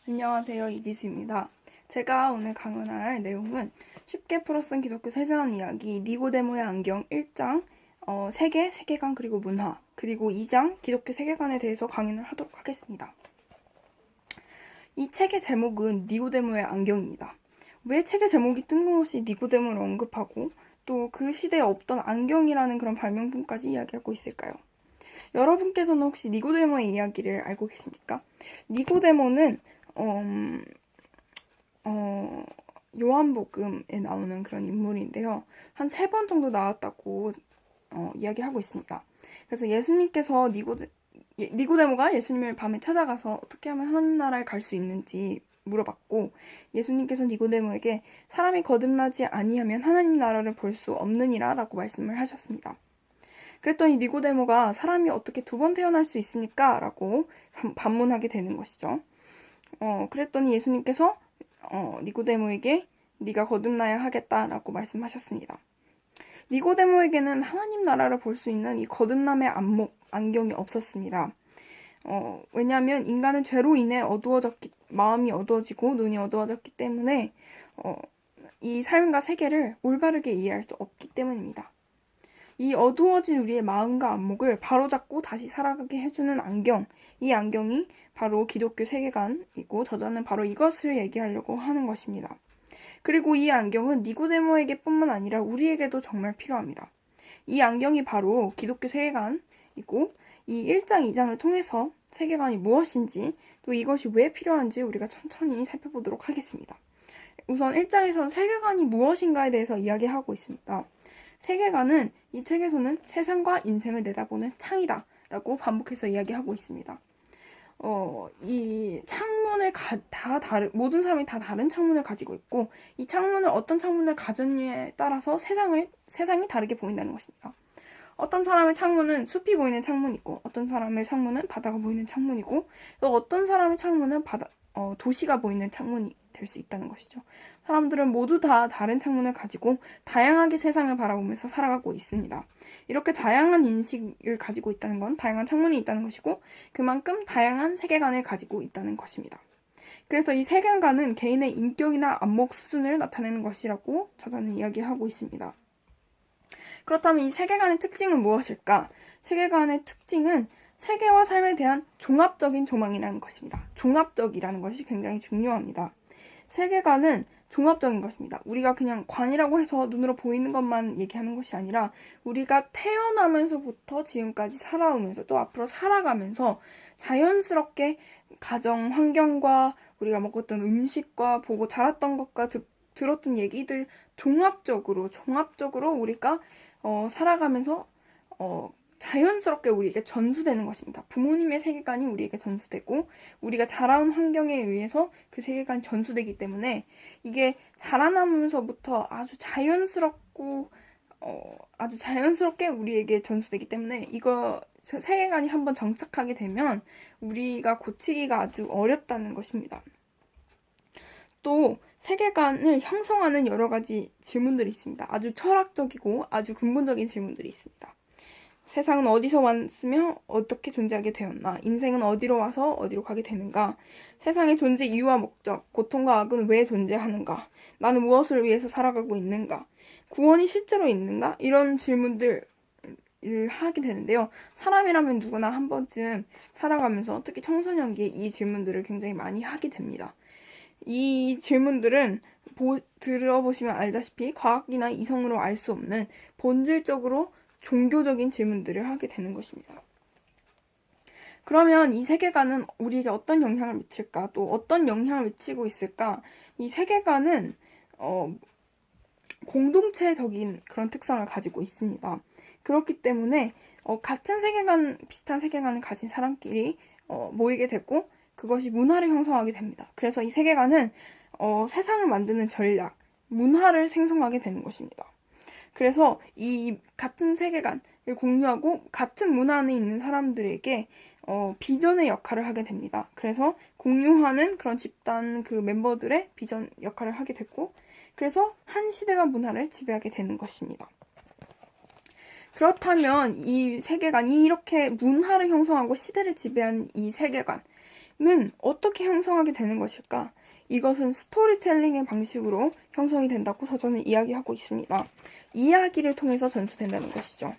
안녕하세요, 이지수입니다. 제가 오늘 강연할 내용은 쉽게 풀어 쓴 기독교 세계관 이야기 니고데모의 안경 1장 세계, 세계관 그리고 문화 그리고 2장 기독교 세계관에 대해서 강연을 하도록 하겠습니다. 이 책의 제목은 니고데모의 안경입니다. 왜 책의 제목이 뜬금없이 니고데모를 언급하고 또 그 시대에 없던 안경이라는 그런 발명품까지 이야기하고 있을까요? 여러분께서는 혹시 니고데모의 이야기를 알고 계십니까? 니고데모는 요한복음에 나오는 그런 인물인데요. 한 3번 정도 나왔다고 이야기하고 있습니다. 그래서 예수님께서 니고데모가 예수님을 밤에 찾아가서 어떻게 하면 하나님 나라에 갈 수 있는지 물어봤고, 예수님께서 니고데모에게 사람이 거듭나지 아니하면 하나님 나라를 볼 수 없느니라 라고 말씀을 하셨습니다. 그랬더니 니고데모가 사람이 어떻게 2번 태어날 수 있습니까? 라고 반문하게 되는 것이죠. 그랬더니 예수님께서 니고데모에게 네가 거듭나야 하겠다라고 말씀하셨습니다. 니고데모에게는 하나님 나라를 볼 수 있는 이 거듭남의 안경이 없었습니다. 왜냐하면 인간은 죄로 인해 마음이 어두워지고 눈이 어두워졌기 때문에 이 삶과 세계를 올바르게 이해할 수 없기 때문입니다. 이 어두워진 우리의 마음과 안목을 바로잡고 다시 살아가게 해주는 안경, 이 안경이 바로 기독교 세계관이고 저자는 바로 이것을 얘기하려고 하는 것입니다. 그리고 이 안경은 니고데모에게 뿐만 아니라 우리에게도 정말 필요합니다. 이 안경이 바로 기독교 세계관이고 이 1장, 2장을 통해서 세계관이 무엇인지 또 이것이 왜 필요한지 우리가 천천히 살펴보도록 하겠습니다. 우선 1장에서는 세계관이 무엇인가에 대해서 이야기하고 있습니다. 세계관은 이 책에서는 세상과 인생을 내다보는 창이다 라고 반복해서 이야기하고 있습니다. 이 창문을 모든 사람이 다 다른 창문을 가지고 있고 이 창문을 어떤 창문을 가졌느냐에 따라서 세상이 다르게 보인다는 것입니다. 어떤 사람의 창문은 숲이 보이는 창문이고 어떤 사람의 창문은 바다가 보이는 창문이고 또 어떤 사람의 창문은 도시가 보이는 창문이 될 수 있다는 것이죠. 사람들은 모두 다 다른 창문을 가지고 다양하게 세상을 바라보면서 살아가고 있습니다. 이렇게 다양한 인식을 가지고 있다는 건 다양한 창문이 있다는 것이고 그만큼 다양한 세계관을 가지고 있다는 것입니다. 그래서 이 세계관은 개인의 인격이나 안목 수준을 나타내는 것이라고 저자는 이야기하고 있습니다. 그렇다면 이 세계관의 특징은 무엇일까? 세계관의 특징은 세계와 삶에 대한 종합적인 조망이라는 것입니다. 종합적이라는 것이 굉장히 중요합니다. 세계관은 종합적인 것입니다. 우리가 그냥 관이라고 해서 눈으로 보이는 것만 얘기하는 것이 아니라 우리가 태어나면서부터 지금까지 살아오면서 또 앞으로 살아가면서 자연스럽게 가정 환경과 우리가 먹었던 음식과 보고 자랐던 것과 들었던 얘기들 종합적으로 우리가 살아가면서 자연스럽게 우리에게 전수되는 것입니다. 부모님의 세계관이 우리에게 전수되고 우리가 자라온 환경에 의해서 그 세계관이 전수되기 때문에 이게 자라나면서부터 아주 자연스럽게 우리에게 전수되기 때문에 이거 세계관이 한번 정착하게 되면 우리가 고치기가 아주 어렵다는 것입니다. 또 세계관을 형성하는 여러 가지 질문들이 있습니다. 아주 철학적이고 아주 근본적인 질문들이 있습니다. 세상은 어디서 왔으며 어떻게 존재하게 되었나? 인생은 어디로 와서 어디로 가게 되는가? 세상의 존재 이유와 목적, 고통과 악은 왜 존재하는가? 나는 무엇을 위해서 살아가고 있는가? 구원이 실제로 있는가? 이런 질문들을 하게 되는데요. 사람이라면 누구나 한 번쯤 살아가면서 특히 청소년기에 이 질문들을 굉장히 많이 하게 됩니다. 이 질문들은 들어보시면 알다시피 과학이나 이성으로 알 수 없는 본질적으로 종교적인 질문들을 하게 되는 것입니다. 그러면 이 세계관은 우리에게 어떤 영향을 미칠까? 또 어떤 영향을 미치고 있을까? 이 세계관은 공동체적인 그런 특성을 가지고 있습니다. 그렇기 때문에 같은 세계관, 비슷한 세계관을 가진 사람끼리 모이게 되고 그것이 문화를 형성하게 됩니다. 그래서 이 세계관은 세상을 만드는 전략, 문화를 생성하게 되는 것입니다. 그래서 이 같은 세계관을 공유하고 같은 문화 안에 있는 사람들에게 비전의 역할을 하게 됩니다. 그래서 공유하는 그런 집단 그 멤버들의 비전 역할을 하게 됐고 그래서 한 시대가 문화를 지배하게 되는 것입니다. 그렇다면 이 세계관이 이렇게 문화를 형성하고 시대를 지배한 이 세계관 어떻게 형성하게 되는 것일까? 이것은 스토리텔링의 방식으로 형성이 된다고 저자는 이야기하고 있습니다. 이야기를 통해서 전수된다는 것이죠.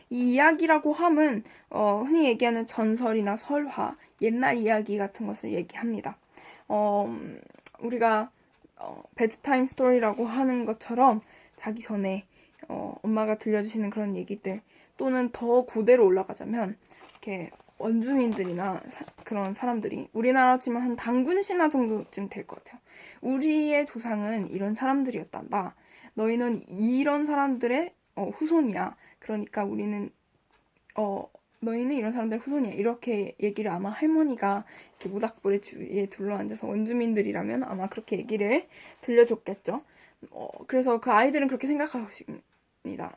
이 이야기라고 함은 흔히 얘기하는 전설이나 설화, 옛날 이야기 같은 것을 얘기합니다. 우리가 베드타임 스토리라고 하는 것처럼 자기 전에 엄마가 들려주시는 그런 얘기들, 또는 더 고대로 올라가자면 이렇게 원주민들이나 그런 사람들이, 우리나라지만 한 단군 신화 정도쯤 될 것 같아요. 우리의 조상은 이런 사람들이었단다. 너희는 이런 사람들의 후손이야. 그러니까 너희는 이런 사람들의 후손이야. 이렇게 얘기를 아마 할머니가 이렇게 모닥불에 주위에 둘러앉아서, 원주민들이라면 아마 그렇게 얘기를 들려줬겠죠. 그래서 그 아이들은 그렇게 생각하고 있습니다.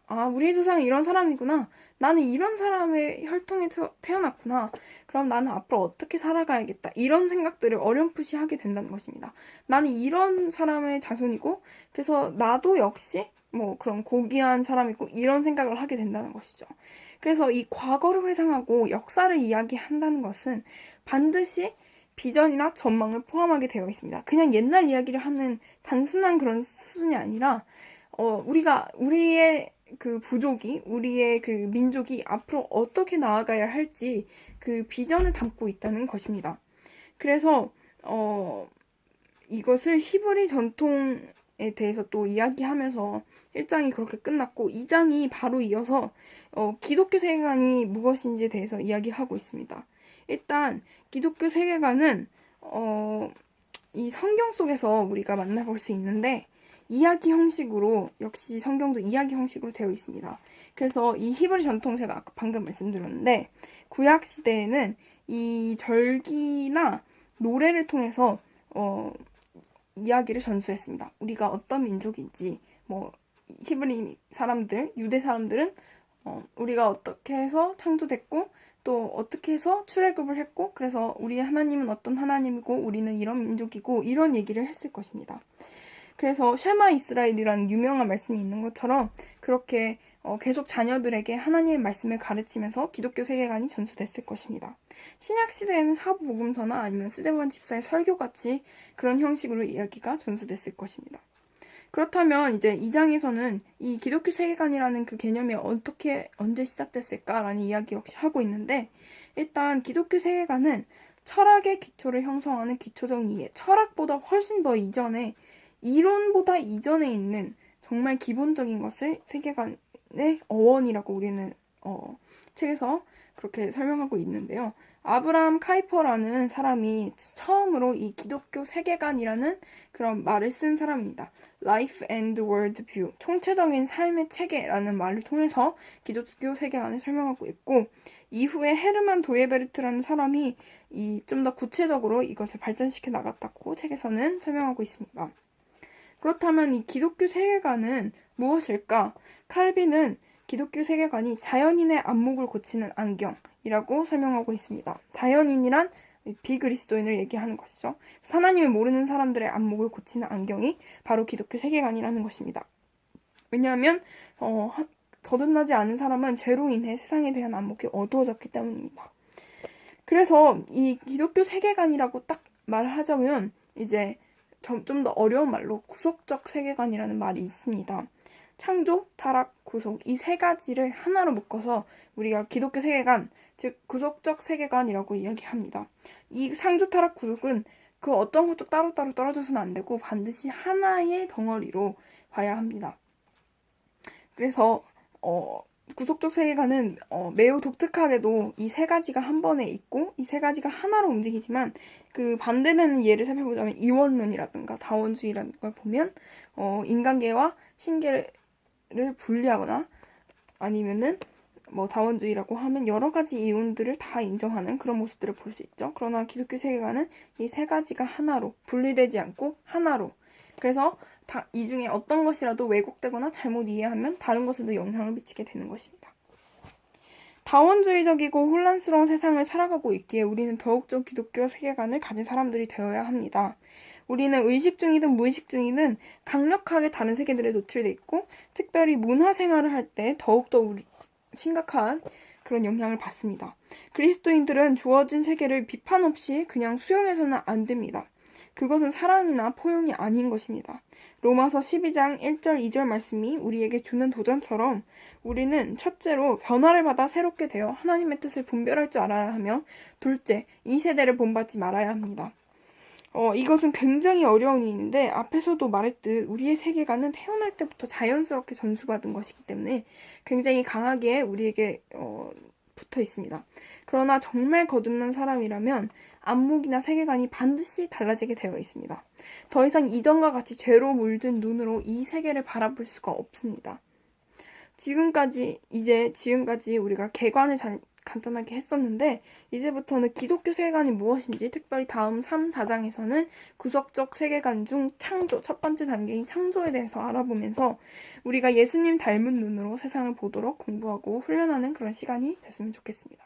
아, 우리의 조상은 이런 사람이구나. 나는 이런 사람의 혈통에서 태어났구나. 그럼 나는 앞으로 어떻게 살아가야겠다. 이런 생각들을 어렴풋이 하게 된다는 것입니다. 나는 이런 사람의 자손이고, 그래서 나도 역시 뭐 그런 고귀한 사람이고, 이런 생각을 하게 된다는 것이죠. 그래서 이 과거를 회상하고 역사를 이야기한다는 것은 반드시 비전이나 전망을 포함하게 되어 있습니다. 그냥 옛날 이야기를 하는 단순한 그런 수준이 아니라, 우리의 그 부족이, 우리의 그 민족이 앞으로 어떻게 나아가야 할지 그 비전을 담고 있다는 것입니다. 그래서, 이것을 히브리 전통에 대해서 또 이야기하면서 1장이 그렇게 끝났고, 2장이 바로 이어서 기독교 세계관이 무엇인지에 대해서 이야기하고 있습니다. 일단 기독교 세계관은 이 성경 속에서 우리가 만나볼 수 있는데, 이야기 형식으로, 역시 성경도 이야기 형식으로 되어 있습니다. 그래서 이 히브리 전통제가 아까 방금 말씀드렸는데, 구약 시대에는 이 절기나 노래를 통해서 이야기를 전수했습니다. 우리가 어떤 민족인지, 뭐 히브리 사람들, 유대 사람들은 우리가 어떻게 해서 창조됐고, 또 어떻게 해서 출애굽을 했고, 그래서 우리의 하나님은 어떤 하나님이고, 우리는 이런 민족이고, 이런 얘기를 했을 것입니다. 그래서 쉐마 이스라엘이라는 유명한 말씀이 있는 것처럼 그렇게 계속 자녀들에게 하나님의 말씀을 가르치면서 기독교 세계관이 전수됐을 것입니다. 신약 시대에는 사부복음서나 아니면 스데반 집사의 설교같이 그런 형식으로 이야기가 전수됐을 것입니다. 그렇다면 이제 2장에서는 이 기독교 세계관이라는 그 개념이 언제 시작됐을까라는 이야기 역시 하고 있는데, 일단 기독교 세계관은 철학의 기초를 형성하는 기초적인 이해, 철학보다 훨씬 더 이전에, 이론보다 이전에 있는 정말 기본적인 것을 세계관의 어원이라고 우리는 책에서 그렇게 설명하고 있는데요. 아브라함 카이퍼라는 사람이 처음으로 이 기독교 세계관이라는 그런 말을 쓴 사람입니다. Life and World View, 총체적인 삶의 체계라는 말을 통해서 기독교 세계관을 설명하고 있고, 이후에 헤르만 도예베르트라는 사람이 좀 더 구체적으로 이것을 발전시켜 나갔다고 책에서는 설명하고 있습니다. 그렇다면 이 기독교 세계관은 무엇일까? 칼빈은 기독교 세계관이 자연인의 안목을 고치는 안경이라고 설명하고 있습니다. 자연인이란 비그리스도인을 얘기하는 것이죠. 하나님을 모르는 사람들의 안목을 고치는 안경이 바로 기독교 세계관이라는 것입니다. 왜냐하면 거듭나지 않은 사람은 죄로 인해 세상에 대한 안목이 어두워졌기 때문입니다. 그래서 이 기독교 세계관이라고 딱 말하자면 이제 좀 더 어려운 말로 구속적 세계관이라는 말이 있습니다. 창조, 타락, 구속, 이 세 가지를 하나로 묶어서 우리가 기독교 세계관, 즉 구속적 세계관이라고 이야기합니다. 이 창조, 타락, 구속은 그 어떤 것도 따로따로 떨어져서는 안 되고 반드시 하나의 덩어리로 봐야 합니다. 그래서 구속적 세계관은 매우 독특하게도 이 세 가지가 한 번에 있고 이 세 가지가 하나로 움직이지만, 그 반대되는 예를 살펴보자면 이원론이라든가 다원주의라는 걸 보면 인간계와 신계를 분리하거나, 아니면은 뭐 다원주의라고 하면 여러 가지 이론들을 다 인정하는 그런 모습들을 볼 수 있죠. 그러나 기독교 세계관은 이 세 가지가 하나로, 분리되지 않고 하나로, 그래서 이 중에 어떤 것이라도 왜곡되거나 잘못 이해하면 다른 것에도 영향을 미치게 되는 것입니다. 다원주의적이고 혼란스러운 세상을 살아가고 있기에 우리는 더욱더 기독교 세계관을 가진 사람들이 되어야 합니다. 우리는 의식 중이든 무의식 중이든 강력하게 다른 세계들에 노출돼 있고, 특별히 문화 생활을 할 때 더욱더 심각한 그런 영향을 받습니다. 그리스도인들은 주어진 세계를 비판 없이 그냥 수용해서는 안 됩니다. 그것은 사랑이나 포용이 아닌 것입니다. 로마서 12장 1절 2절 말씀이 우리에게 주는 도전처럼 우리는 첫째로 변화를 받아 새롭게 되어 하나님의 뜻을 분별할 줄 알아야 하며, 둘째, 이 세대를 본받지 말아야 합니다. 이것은 굉장히 어려운 일인데, 앞에서도 말했듯 우리의 세계관은 태어날 때부터 자연스럽게 전수받은 것이기 때문에 굉장히 강하게 우리에게 붙어 있습니다. 그러나 정말 거듭난 사람이라면 안목이나 세계관이 반드시 달라지게 되어 있습니다. 더 이상 이전과 같이 죄로 물든 눈으로 이 세계를 바라볼 수가 없습니다. 지금까지 우리가 개관을 간단하게 했었는데, 이제부터는 기독교 세계관이 무엇인지, 특별히 다음 3, 4장에서는 구속적 세계관 중 창조, 첫 번째 단계인 창조에 대해서 알아보면서 우리가 예수님 닮은 눈으로 세상을 보도록 공부하고 훈련하는 그런 시간이 됐으면 좋겠습니다.